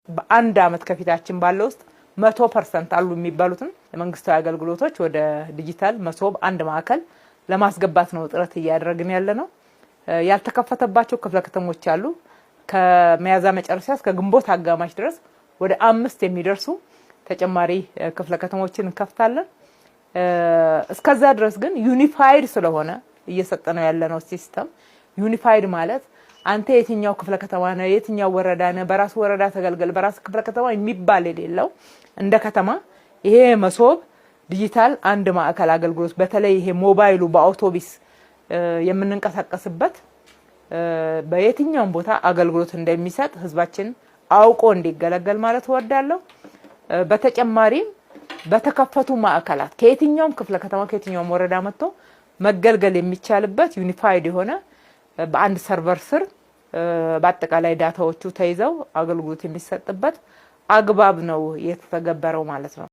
በአንድ አመት ከፊታችን ባለው ውስጥ 100% አሉ የሚባሉትን የመንግስታዊ አገልግሎቶች ወደ ዲጂታል መሶብ አንድ ማዕከል ለማስገባት ነው ጥረት እያደረግን ያለነው። ያልተከፈተባቸው ክፍለ ከተሞች አሉ። ከሚያዝያ መጨረሻ እስከ ግንቦት አጋማሽ ድረስ ወደ 5 የሚደርሱ ተጨማሪ ክፍለ ከተሞችን እንከፍታለን። እስከዛ ድረስ ግን ዩኒፋይድ ስለሆነ እየሰጠነው ያለነው ሲስተም ዩኒፋይድ ማለት አንተ የትኛው ክፍለ ከተማ ነው የትኛው ወረዳ ነው በራስ ወረዳ ተገልገል በራስ ክፍለ ከተማ የሚባል የሌለው እንደ ከተማ ይሄ መሶብ ዲጂታል አንድ ማዕከል አገልግሎት በተለይ ይሄ ሞባይሉ በአውቶቡስ የምንንቀሳቀስበት በየትኛው ቦታ አገልግሎት እንደሚሰጥ ህዝባችን አውቆ እንዲገለገል ማለት ወዳለው በተጨማሪም በተከፈቱ ማዕከላት ከየትኛውም ክፍለ ከተማ ከየትኛውም ወረዳ መጥቶ መገልገል የሚቻልበት ዩኒፋይድ የሆነ በአንድ ሰርቨር ስር በአጠቃላይ ዳታዎቹ ተይዘው አገልግሎት የሚሰጥበት አግባብ ነው የተተገበረው ማለት ነው።